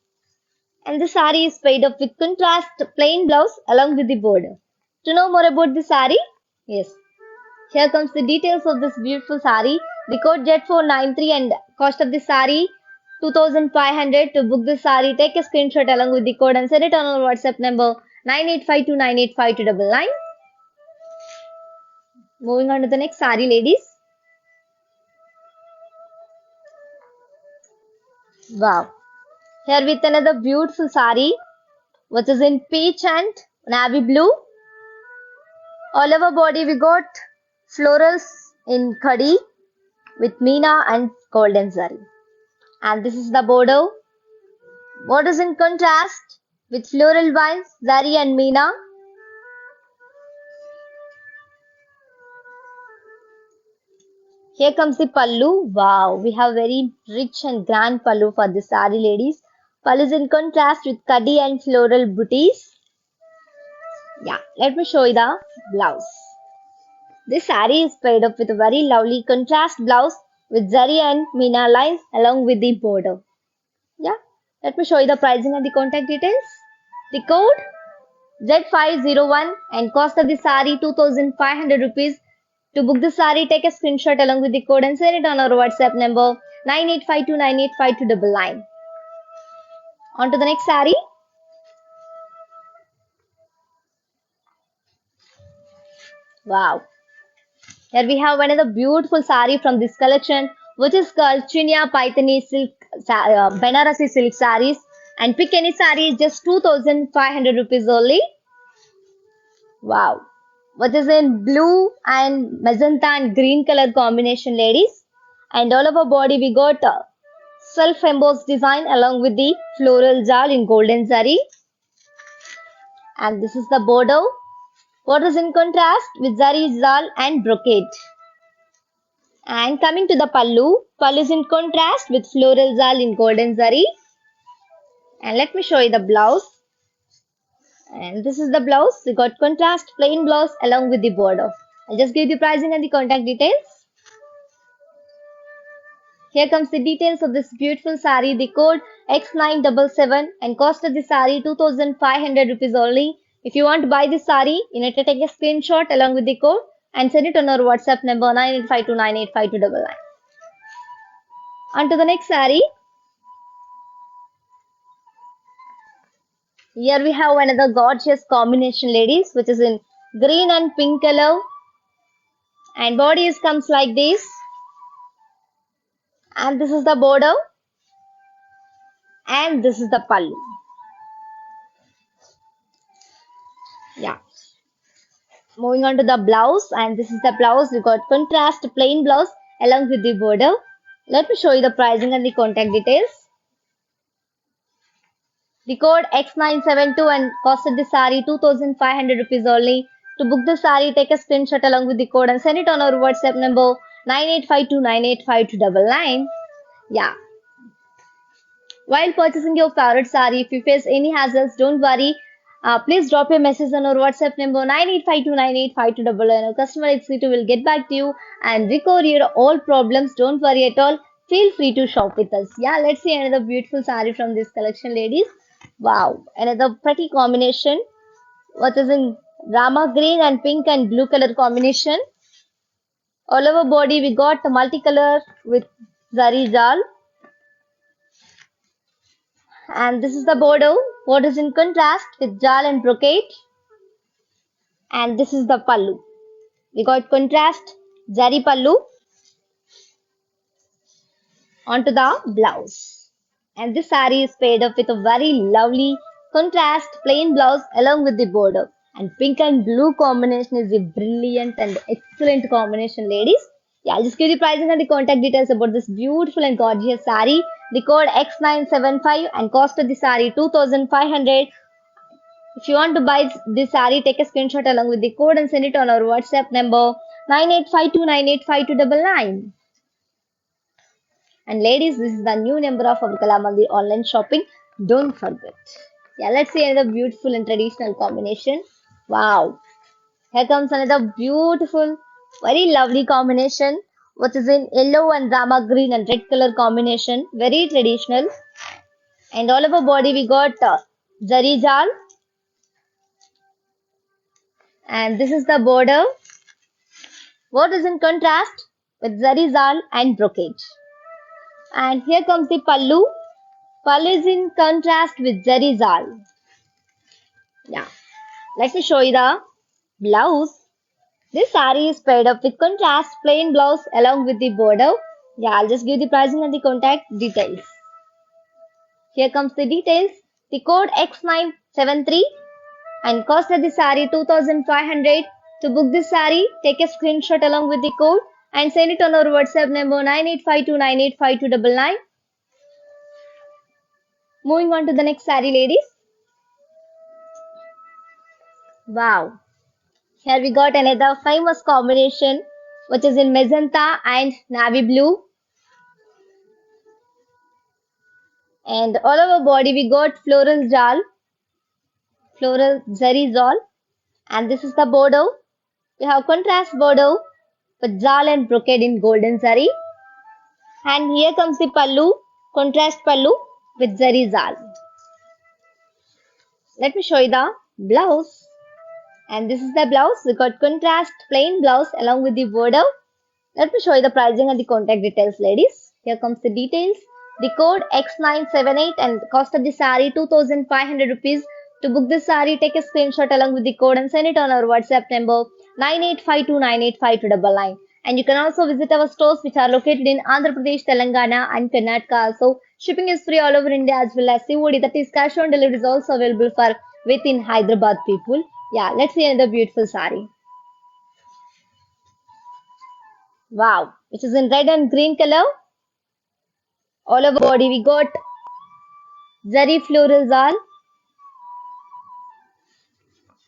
And the sari is made up with contrast plain blouse along with the border. To know more about the sari? Yes. Here comes the details of this beautiful sari. The code Z493 and cost of the sari 2500. To book the sari, take a screenshot along with the code and send it on our WhatsApp number 9852985299. Moving on to the next sari, ladies. Wow. Here with another beautiful sari, which is in peach and navy blue. All over body we got florals in khadi with meena and golden zari. And this is the border. Borders in contrast with floral vines, zari and meena. Here comes the pallu. Wow, we have very rich and grand pallu for this sari, ladies. Pallu is in contrast with khadi and floral booties. Yeah, let me show you the blouse. This sari is paired up with a very lovely contrast blouse with zari and meena lines along with the border. Yeah, let me show you the pricing and the contact details. The code Z501 and cost of the sari 2500 rupees. To book the sari, take a screenshot along with the code and send it on our WhatsApp number 9852985299. On to the next sari. Wow. Here we have another beautiful sari from this collection, which is called Chinia Paithani Silk Banarasi Silk Saris. And pick any sari, just 2500 rupees only. Wow. Which is in blue and magenta and green color combination, ladies. And all over body we got self-embossed design along with the floral jal in golden zari. And this is the border. Borders in contrast with zari, zal and brocade. And coming to the pallu, pallu is in contrast with floral zal in golden zari. And let me show you the blouse. And this is the blouse. We got contrast plain blouse along with the border. I'll just give you the pricing and the contact details. Here comes the details of this beautiful sari. The code X977 and cost of the sari 2500 rupees only. If you want to buy this sari, you need to take a screenshot along with the code and send it on our WhatsApp number 9852985299. On to the next sari. Here we have another gorgeous combination, ladies, which is in green and pink color. And bodies comes like this. And this is the border, and this is the pallu. Yeah. Moving on to the blouse, and this is the blouse. We got contrast plain blouse along with the border. Let me show you the pricing and the contact details. The code X972 and costed the sari 2500 rupees only. To book the sari, take a screenshot along with the code and send it on our WhatsApp number 9852985299. Yeah. While purchasing your favorite sari, if you face any hassles, don't worry. Please drop a message on our WhatsApp number 9852985299. Our customer executive will get back to you and record your all problems. Don't worry at all. Feel free to shop with us. Yeah, let's see another beautiful sari from this collection, ladies. Wow, another pretty combination. What is in Rama green and pink and blue color combination. All over body we got the multicolor with zari jal. And this is the border. What is in contrast with jal and brocade. And this is the pallu. We got contrast zari pallu onto the blouse. And this saree is paired up with a very lovely contrast plain blouse along with the border. And pink and blue combination is a brilliant and excellent combination, ladies. Yeah, I'll just give the pricing and the contact details about this beautiful and gorgeous saree. The code X975 and cost of the saree 2500. If you want to buy this saree, take a screenshot along with the code and send it on our WhatsApp number 9852985299. And ladies, this is the new number of our Kalamandir online shopping. Don't forget. Yeah, let's see another beautiful and traditional combination. Wow. Here comes another beautiful, very lovely combination, which is in yellow and rama green and red color combination. Very traditional. And all over body we got zari jal. And this is the border. What is in contrast with zari jal and brocade. And here comes the pallu. Pallu is in contrast with zari jal. Yeah. Let me show you the blouse. This saree is paired up with contrast plain blouse along with the border. Yeah, I'll just give the pricing and the contact details. Here comes the details. The code X973 and cost of the saree 2500. To book this saree, take a screenshot along with the code and send it on our WhatsApp number 9852985299. Moving on to the next saree, ladies. Wow. Here we got another famous combination, which is in magenta and navy blue. And all over body we got floral jal, floral zari jal. And this is the border. We have contrast border with jal and brocade in golden zari. And here comes the pallu, contrast pallu with zari jal. Let me show you the blouse. And this is the blouse. We got contrast plain blouse along with the border. Let me show you the pricing and the contact details, ladies. Here comes the details. The code X978 and cost of the saree 2500 rupees. To book this saree, take a screenshot along with the code and send it on our WhatsApp number 9852985299. And you can also visit our stores which are located in Andhra Pradesh, Telangana and Karnataka. Also, shipping is free all over India as well as COD, that is cash on delivery, is also available for within Hyderabad people. Yeah, let's see another beautiful saree. Wow, which is in red and green color. All over body we got zari floral zal.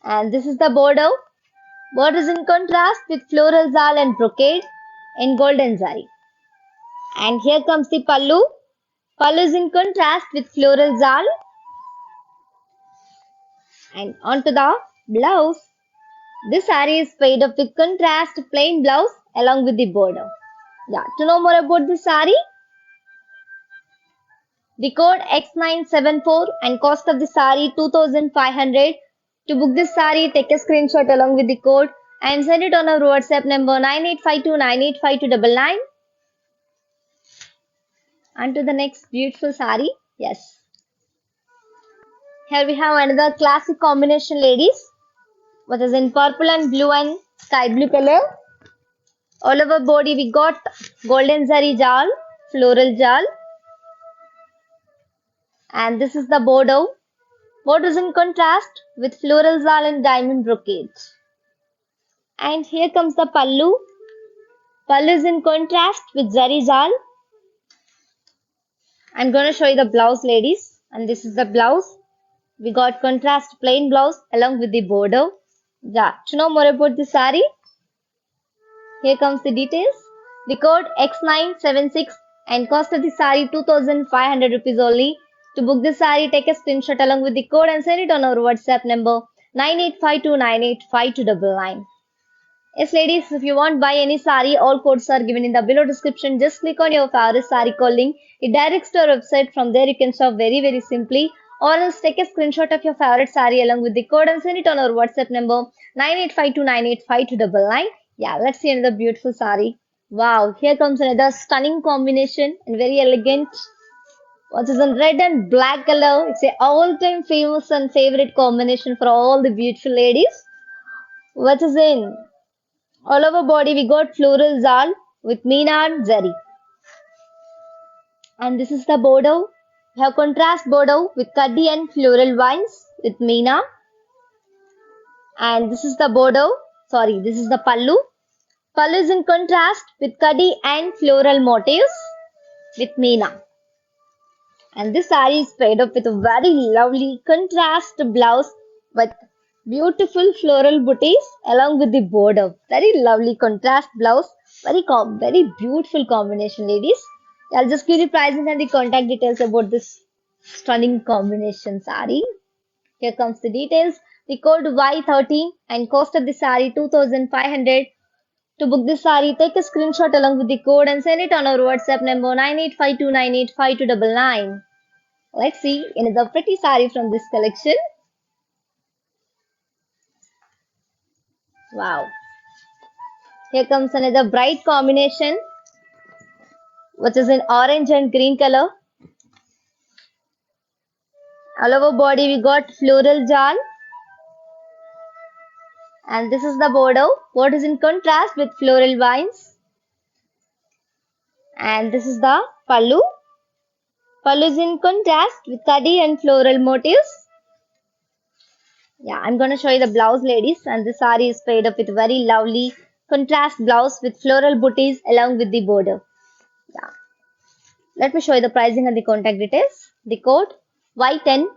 And this is the border. Border is in contrast with floral zal and brocade in golden zari. And here comes the pallu. Pallu is in contrast with floral zal. And onto the blouse. This saree is paired up with contrast plain blouse along with the border. Yeah, to know more about this saree, the code X974 and cost of the saree 2500. To book this saree, take a screenshot along with the code and send it on our WhatsApp number 9852985299. And to the next beautiful saree. Yes. Here we have another classic combination, ladies, which is in purple and blue and sky blue color. All over body we got golden zari jal. floral jal, and this is the border. Border is in contrast with floral jal and diamond brocade. And here comes the pallu. Pallu is in contrast with zari jal. I'm going to show you the blouse, ladies. And this is the blouse. We got contrast plain blouse along with the border. Yeah, to know more about the sari, here comes the details. The code X976 and cost of the sari 2500 rupees only. To book the sari, take a screenshot along with the code and send it on our WhatsApp number 9852985299. Yes, ladies, if you want buy any sari, all codes are given in the below description. Just click on your favorite sari code link. It directs to our website. From there, you can shop very simply. Or else take a screenshot of your favorite sari along with the code and send it on our WhatsApp number 9852985299. Yeah, let's see another beautiful sari. Wow, here comes another stunning combination and very elegant. What is in red and black color? It's a all-time famous and favorite combination for all the beautiful ladies. What is in all over body? We got floral zal with Meena and Zari. And this is the border. We have contrast border with Kaddi and floral vines with Meena. And this is the border. Sorry, this is the pallu. Pallu is in contrast with Kaddi and floral motifs with Meena. And this saree is paired up with a very lovely contrast blouse with beautiful floral booties along with the border. Very lovely contrast blouse. Very beautiful combination, ladies. I'll just give you pricing and the contact details about this stunning combination saree. Here comes the details. The code Y13 and cost of the saree 2500. To book this saree, take a screenshot along with the code and send it on our WhatsApp number 9852985299. Let's see another pretty saree from this collection. Wow. Here comes another bright combination, which is in orange and green color. All over body we got floral jal. And this is the border. What is in contrast with floral vines. And this is the pallu. Pallu is in contrast with Kaddi and floral motifs. Yeah, I'm going to show you the blouse, ladies. And the saree is paired up with very lovely contrast blouse with floral booties along with the border. Yeah. Let me show you the pricing and the contact details. The code Y10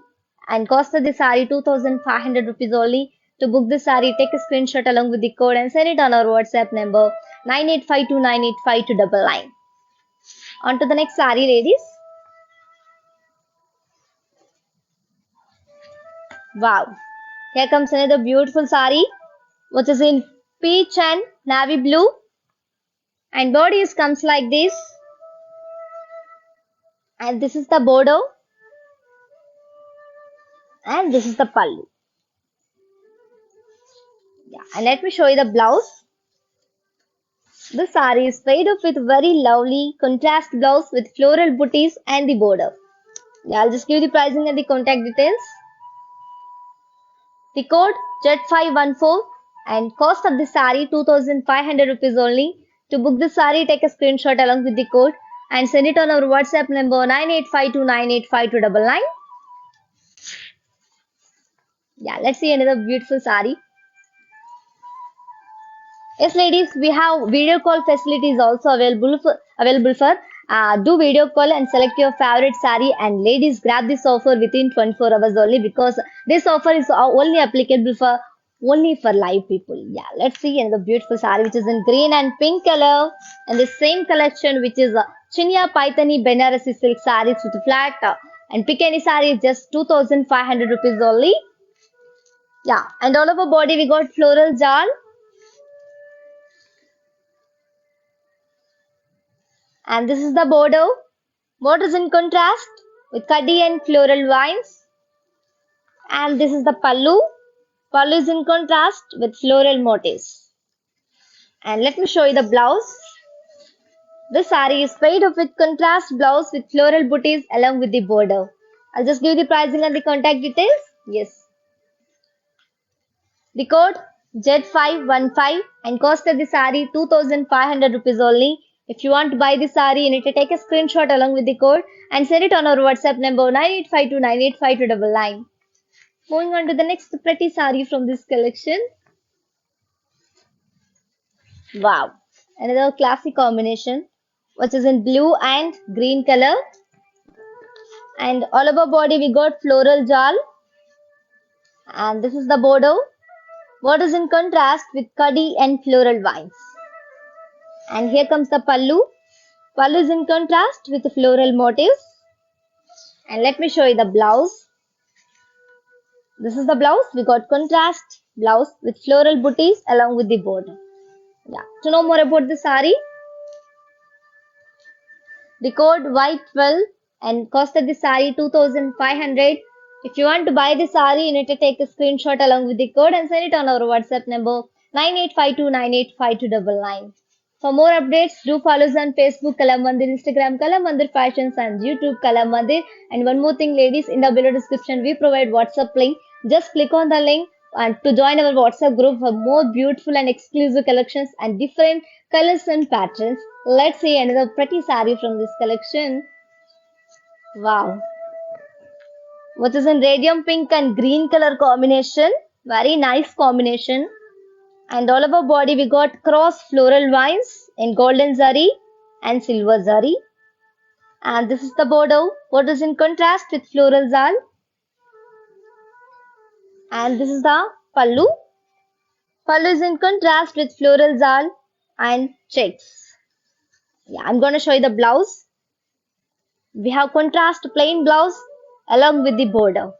and cost of the saree 2500 rupees only. To book the saree, take a screenshot along with the code and send it on our WhatsApp number 9852985299. On to the next saree, ladies. Wow. Here comes another beautiful saree, which is in peach and navy blue. And bodies comes like this. And this is the border. And this is the pallu. Yeah, and let me show you the blouse. The saree is paired up with very lovely contrast blouse with floral booties and the border. Yeah, I'll just give you the pricing and the contact details. The code Z514 and cost of the saree 2500 rupees only. To book the saree, take a screenshot along with the code and send it on our WhatsApp number 9852985299. Yeah, let's see another beautiful saree. Yes, ladies, we have video call facilities also available for do video call and select your favorite saree, and ladies, grab this offer within 24 hours only, because this offer is only applicable for live people. Yeah, let's see another beautiful saree which is in green and pink color, and the same collection which is Chinya Paithani Benarasi silk sarees with flat and pick any saree just 2500 rupees only. Yeah, and all over body we got floral jal. And this is the border. Border is in contrast with Kaddi and floral vines. And this is the pallu. Pallu is in contrast with floral motifs. And let me show you the blouse. This saree is paired up with contrast blouse with floral booties along with the border. I'll just give you the pricing and the contact details. Yes. The code Z515 and cost of the saree 2500 rupees only. If you want to buy this saree, you need to take a screenshot along with the code and send it on our WhatsApp number 9852985299. Moving on to the next pretty saree from this collection. Wow, another classic combination, which is in blue and green color. And all over body we got floral jal, and this is the border. What is in contrast with cuddy and floral vines. And here comes the pallu. Pallu is in contrast with the floral motifs. And let me show you the blouse. This is the blouse. We got contrast blouse with floral booties along with the border. Yeah. To know more about the saree, the code Y12 and cost of the saree 2500. If you want to buy the saree, you need to take a screenshot along with the code and send it on our WhatsApp number 9852985299. For more updates, do follow us on Facebook Kala Mandir, Instagram Kala Mandir Fashions, and YouTube Kala Mandir. And one more thing, ladies, in the below description we provide WhatsApp link. Just click on the link and to join our WhatsApp group for more beautiful and exclusive collections and different colors and patterns. Let's see another pretty saree from this collection. Wow, which is in radium pink and green color combination. Very nice combination. And all over body we got cross floral vines in golden zari and silver zari. And this is the border. What is in contrast with floral zal. And this is the pallu. Pallu is in contrast with floral zal and checks. Yeah, I'm going to show you the blouse. We have contrast plain blouse along with the border.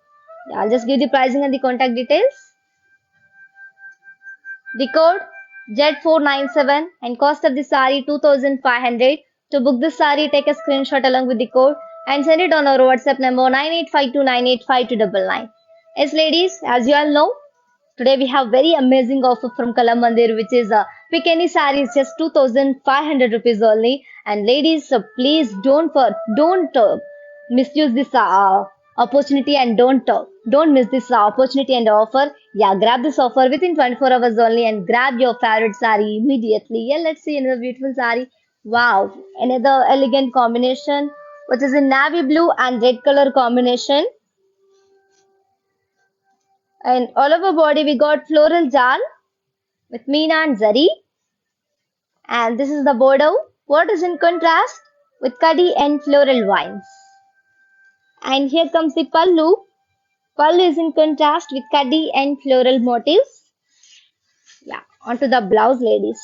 Yeah, I'll just give the pricing and the contact details. The code Z497 and cost of the saree 2500. To book this saree, take a screenshot along with the code and send it on our WhatsApp number 9852985299. Yes, ladies, as you all know, today we have very amazing offer from Kala Mandir, which is pick any saree is just 2500 rupees only. And ladies, please don't misuse this opportunity and don't miss this opportunity and offer. Yeah, grab this offer within 24 hours only and grab your favorite saree immediately. Yeah, let's see another beautiful saree. Wow, another elegant combination, which is in navy blue and red color combination. And all over body we got floral jal with meena and zari. And this is the border. What is in contrast with cuddy and floral vines. And here comes the pallu. Pallu is in contrast with cuddy and floral motifs. Yeah, onto the blouse, ladies.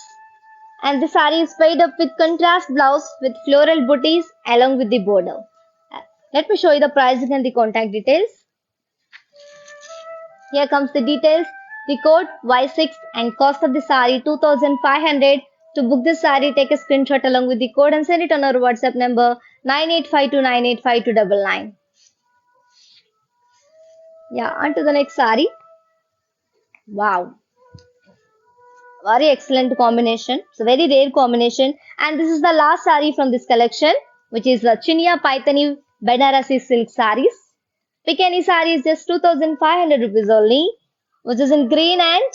And the saree is paired up with contrast blouse with floral booties along with the border. Let me show you the pricing and the contact details. Here comes the details. The code Y6 and cost of the saree 2500. To book this saree, take a screenshot along with the code and send it on our WhatsApp number 9852985299. Yeah, on to the next saree. Wow, very excellent combination. It's a very rare combination. And this is the last saree from this collection, which is the Chinia Paithani Banarasi silk sarees. Pick any saree is just 2500 rupees only, which is in green and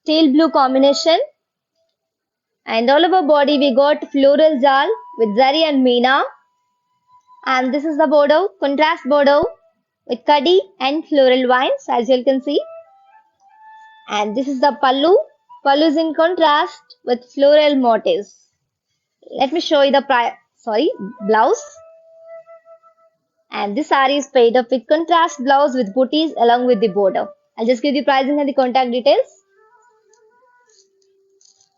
teal blue combination. And all over body we got floral jal with zari and meena. And this is the border, contrast border with cuddy and floral vines, as you can see. And this is the pallu. Pallu is in contrast with floral motifs. Let me show you the blouse. And this saree is paired up with contrast blouse with booties along with the border. I'll just give the pricing and the contact details.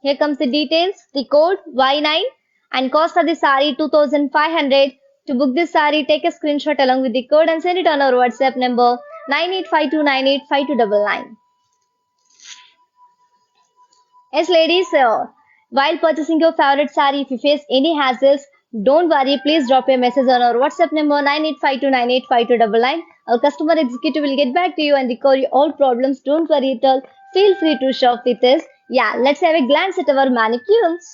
Here comes the details. The code Y9 and cost of the saree 2500. To book this saree, take a screenshot along with the code and send it on our WhatsApp number 9852985299. Yes, ladies, while purchasing your favorite saree, if you face any hassles, don't worry. Please drop a message on our WhatsApp number 9852985299. Our customer executive will get back to you and recover all problems. Don't worry at all. Feel free to shop with us. Yeah, let's have a glance at our mannequins.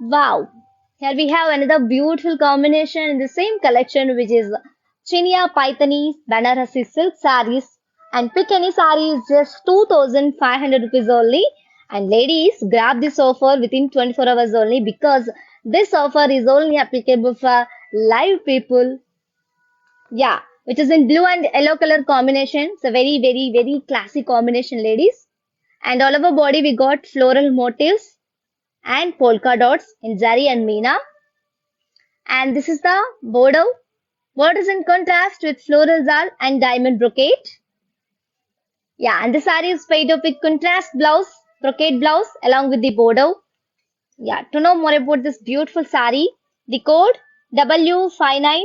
Wow, here we have another beautiful combination in the same collection, which is Chinia Paithani Banarasi silk sarees. And pick any saree is just 2500 rupees only. And ladies, grab this offer within 24 hours only because this offer is only applicable for live people. Yeah, which is in blue and yellow color combination. It's a very, very, very classic combination, ladies. And all over body we got floral motifs and polka dots in Zari and Meena. And this is the border. Border is in contrast with floral zal and diamond brocade. Yeah, and the saree is made up with contrast blouse, brocade blouse along with the border. Yeah, to know more about this beautiful saree, the code W59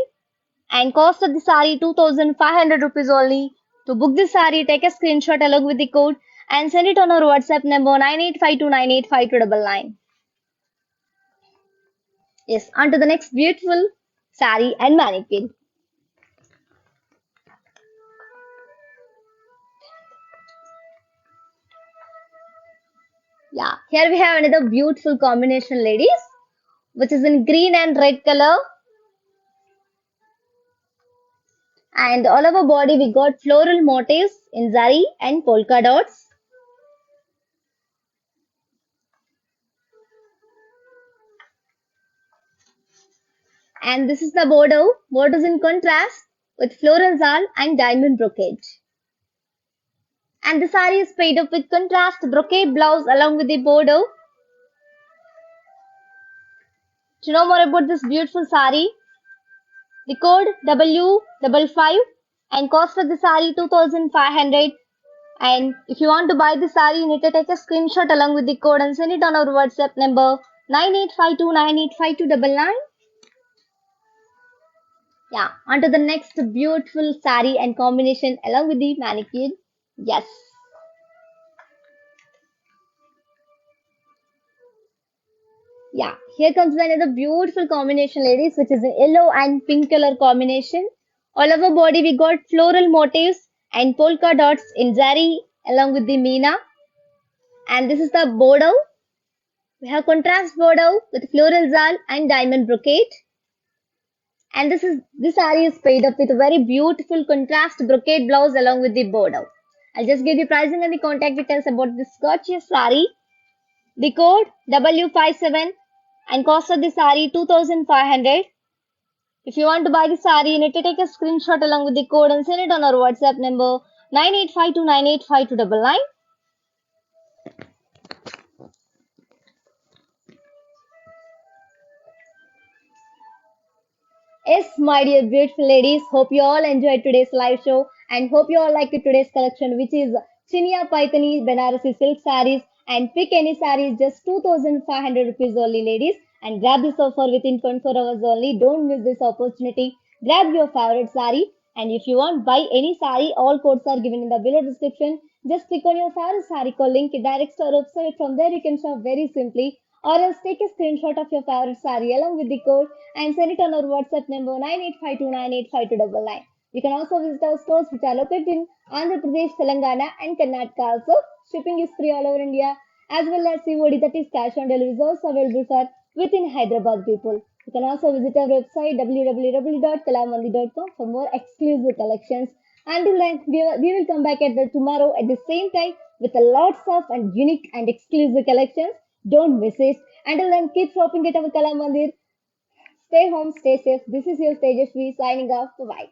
and cost of the saree 2500 rupees only. To book this saree, take a screenshot along with the code and send it on our WhatsApp number 9852985299. Yes, on to the next beautiful saree and mannequin. Yeah, here we have another beautiful combination, ladies, which is in green and red color. And all over body we got floral motifs in zari and polka dots. And this is the border. Border is in contrast with floral zal and diamond brocade. And the saree is made up with contrast brocade blouse along with the border. To know more about this beautiful saree, the code W55 and cost of the saree 2500. And if you want to buy the saree, you need to take a screenshot along with the code and send it on our WhatsApp number 9852985299. Yeah, on to the next beautiful saree and combination along with the mannequin. Yes. Yeah, here comes another beautiful combination, ladies, which is a yellow and pink color combination. All over body we got floral motifs and polka dots in zari along with the meena. And this is the border. We have contrast border with floral zal and diamond brocade. And this saree is paid up with a very beautiful contrast brocade blouse along with the border. I'll just give the pricing and the contact details about this gorgeous saree. The code W57 and cost of the saree 2500. If you want to buy the saree, you need to take a screenshot along with the code and send it on our WhatsApp number 9852985299. Yes, my dear beautiful ladies, hope you all enjoyed today's live show and hope you all liked today's collection, which is Chinia Paithani Banarasi silk sarees. And pick any saree just 2500 rupees only, ladies. And grab this offer within 24 hours only. Don't miss this opportunity. Grab your favorite saree. And if you want buy any saree, all codes are given in the below description. Just click on your favorite saree code link. It directs to our website. From there, you can shop very simply. Or else take a screenshot of your favorite saree along with the code and send it on our WhatsApp number 9852985299. You can also visit our stores which are located in Andhra Pradesh, Telangana and Karnataka also. Shipping is free all over India as well as COD, that is cash on delivery, is also available for within Hyderabad people. You can also visit our website www.kalamandi.com for more exclusive collections. Until then, we will come back at the tomorrow at the same time with a lots of and unique and exclusive collections. Don't miss it. Until then, keep shopping at our Kala Mandir. Stay home, stay safe. This is your Tejasvi signing off. Bye bye.